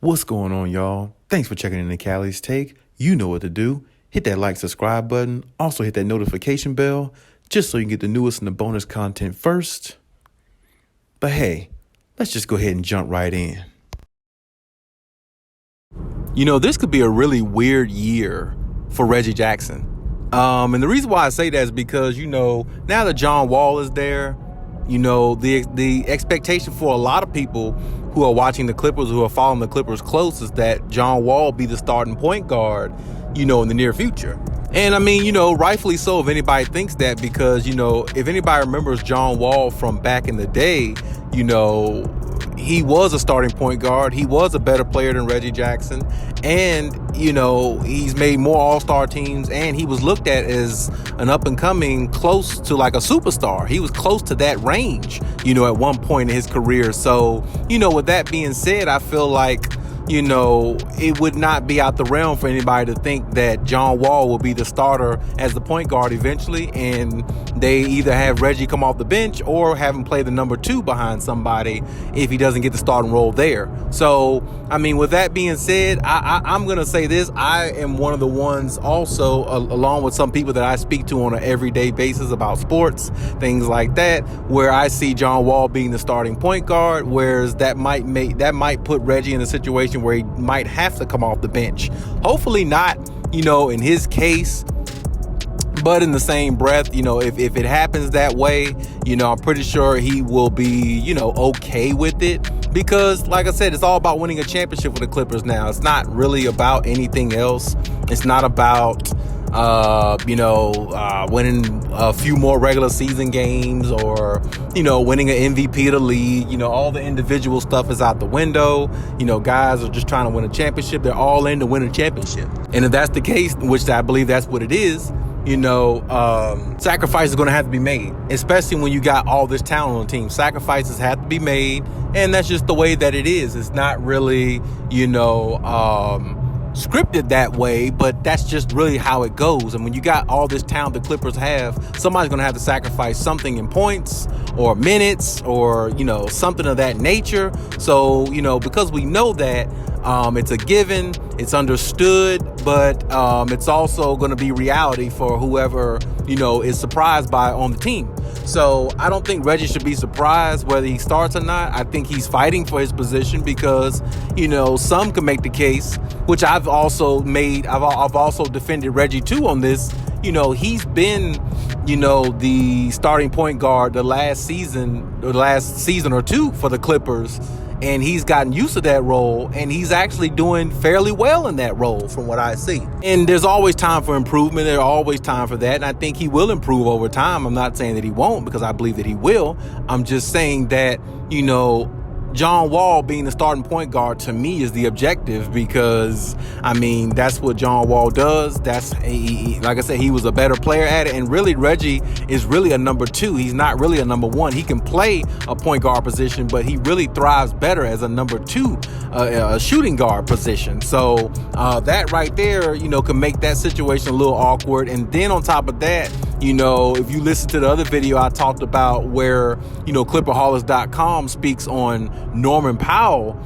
What's going on, y'all? Thanks for checking in the Khaliis Take. You know what to do. Hit that like, subscribe button. Also hit that notification bell just so you can get the newest and the bonus content first. But hey, let's just go ahead and jump right in. You know, this could be a really weird year for Reggie Jackson. And the reason why I say that is because, now that John Wall is there, the expectation for a lot of people who are watching the Clippers, who are following the Clippers close, is that John Wall be the starting point guard, in the near future. And I mean, rightfully so if anybody thinks that, because, if anybody remembers John Wall from back in the day, he was a starting point guard. He was a better player than Reggie Jackson. And, he's made more all-star teams, and he was looked at as an up-and-coming, close to like a superstar. He was close to that range, at one point in his career. So, with that being said, I feel like, it would not be out the realm for anybody to think that John Wall will be the starter as the point guard eventually, and they either have Reggie come off the bench or have him play the number 2 behind somebody if he doesn't get the starting role there. So, I mean, with that being said, I'm going to say this. I am one of the ones also, along with some people that I speak to on an everyday basis about sports, things like that, where I see John Wall being the starting point guard, whereas that might put Reggie in a situation where he might have to come off the bench. Hopefully not, in his case. But in the same breath, if it happens that way, I'm pretty sure he will be, okay with it. Because, like I said, it's all about winning a championship with the Clippers now. It's not really about anything else. It's not about, winning a few more regular season games or, winning an MVP of the league. All the individual stuff is out the window. Guys are just trying to win a championship. They're all in to win a championship. And if that's the case, which I believe that's what it is, sacrifices are going to have to be made, especially when you got all this talent on the team. Sacrifices have to be made, and that's just the way that it is. It's not really, scripted that way, but that's just really how it goes. And when you got all this talent the Clippers have, somebody's going to have to sacrifice something in points or minutes or, something of that nature. So, because we know that, it's a given, it's understood, but it's also going to be reality for whoever, is surprised by on the team. So I don't think Reggie should be surprised whether he starts or not. I think he's fighting for his position because, some can make the case, which I've also defended Reggie too on this. He's been, the starting point guard the last season or two for the Clippers. And he's gotten used to that role, and he's actually doing fairly well in that role from what I see. And there's always time for improvement. There's always time for that. And I think he will improve over time. I'm not saying that he won't, because I believe that he will. I'm just saying that, John Wall being the starting point guard to me is the objective, because that's what John Wall does. Like I said, he was a better player at it, and really Reggie is really a number 2. He's not really a number 1. He can play a point guard position, but he really thrives better as a number 2, a shooting guard position. So that right there, can make that situation a little awkward. And then on top of that, if you listen to the other video I talked about where, Clipperholics.com speaks on Norman Powell,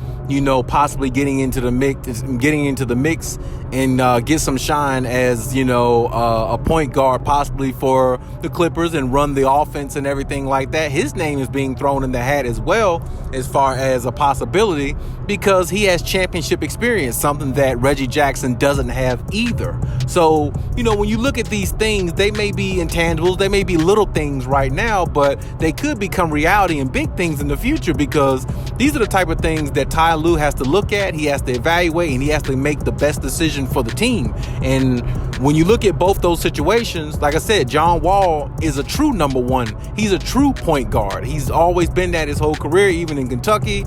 possibly getting into the mix and get some shine as, a point guard possibly for the Clippers and run the offense and everything like that. His name is being thrown in the hat as well as far as a possibility, because he has championship experience, something that Reggie Jackson doesn't have either. So, when you look at these things, they may be intangibles, they may be little things right now, but they could become reality and big things in the future, because these are the type of things that Ty Lue has to look at, he has to evaluate, and he has to make the best decision for the team. And when you look at both those situations, like I said, John Wall is a true number 1. He's a true point guard. He's always been that his whole career, even in Kentucky,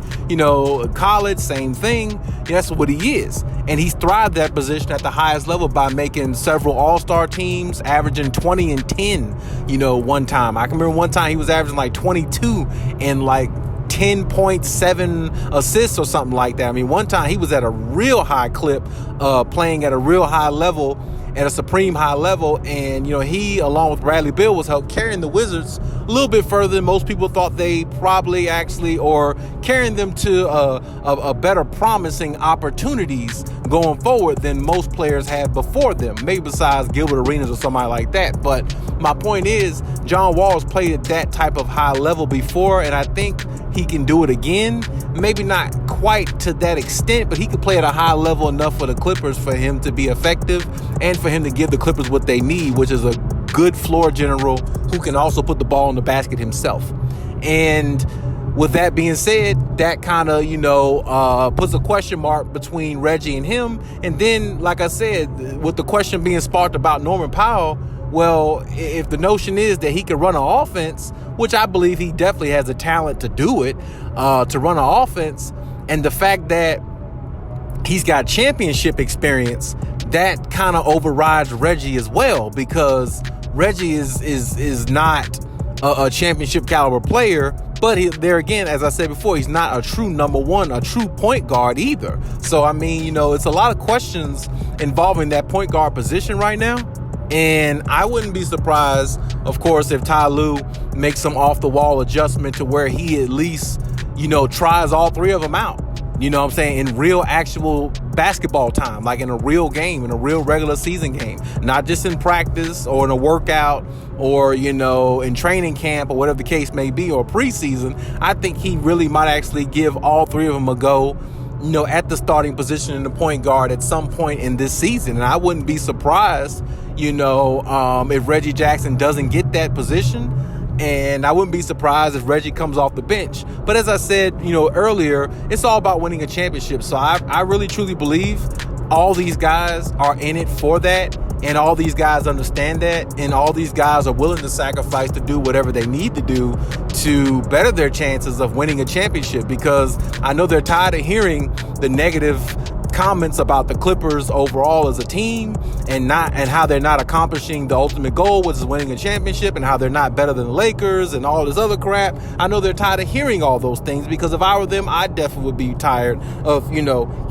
college, same thing. That's what he is. And he's thrived that position at the highest level by making several all-star teams, averaging 20 and 10, one time. I can remember one time he was averaging like 22 and like 10.7 assists or something like that. One time he was at a real high clip, playing at a real high level at a supreme high level. And, he, along with Bradley Beal, was helped carrying the Wizards a little bit further than most people thought they probably actually, or carrying them to a better promising opportunities going forward than most players had before them, maybe besides Gilbert Arenas or somebody like that. But my point is, John Wall has played at that type of high level before, and I think he can do it again. Maybe not quite to that extent, but he could play at a high level enough for the Clippers for him to be effective and for him to give the Clippers what they need, which is a good floor general who can also put the ball in the basket himself. And with that being said, that kind of, puts a question mark between Reggie and him. And then, like I said, with the question being sparked about Norman Powell, well, if the notion is that he can run an offense, which I believe he definitely has the talent to do it, to run an offense, and the fact that he's got championship experience, that kind of overrides Reggie as well, because Reggie is not a championship caliber player, but there again, as I said before, he's not a true number one, a true point guard either. So, I mean, it's a lot of questions involving that point guard position right now. And I wouldn't be surprised, of course, if Ty Lue makes some off-the-wall adjustment to where he at least, tries all three of them out. You know what I'm saying? In real, actual basketball time, like in a real game, in a real regular season game. Not just in practice or in a workout or, in training camp or whatever the case may be, or preseason. I think he really might actually give all three of them a go, at the starting position in the point guard at some point in this season. And I wouldn't be surprised, if Reggie Jackson doesn't get that position. And I wouldn't be surprised if Reggie comes off the bench. But as I said, earlier, it's all about winning a championship. So I really, truly believe all these guys are in it for that. And all these guys understand that. And all these guys are willing to sacrifice to do whatever they need to do to better their chances of winning a championship. Because I know they're tired of hearing the negative comments about the Clippers overall as a team and how they're not accomplishing the ultimate goal, which is winning a championship, and how they're not better than the Lakers and all this other crap. I know they're tired of hearing all those things, because if I were them, I definitely would be tired of,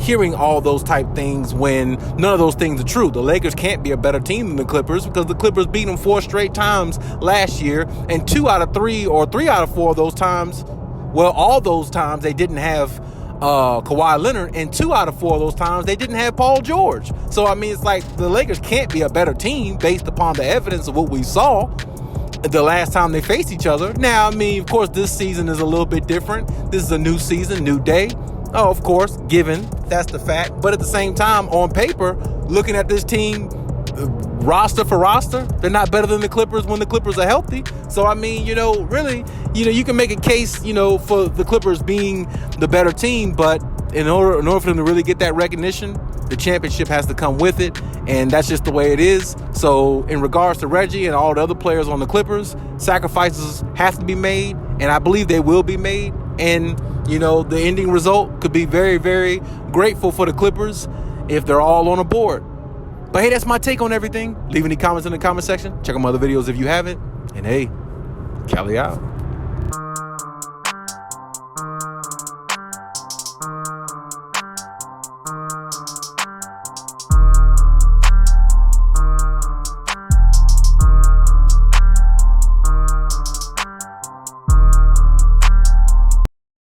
hearing all those type things when none of those things are true. The Lakers can't be a better team than the Clippers, because the Clippers beat them 4 straight times last year, and 2 out of 3 or 3 out of 4 of those times, well, all those times they didn't have Kawhi Leonard, and 2 out of 4 of those times they didn't have Paul George. So, I mean, it's like the Lakers can't be a better team based upon the evidence of what we saw the last time they faced each other. Now, I mean, of course, this season is a little bit different. This is a new season, new day. Oh, of course, given that's the fact. But at the same time, on paper, looking at this team, roster for roster, they're not better than the Clippers when the Clippers are healthy. So, I mean, really, you can make a case, for the Clippers being the better team, but in order for them to really get that recognition, the championship has to come with it, and that's just the way it is. So, in regards to Reggie and all the other players on the Clippers, sacrifices have to be made, and I believe they will be made. And, the ending result could be very, very grateful for the Clippers if they're all on a board. But hey, that's my take on everything. Leave any comments in the comment section. Check out my other videos if you haven't. And hey, Khaliis out.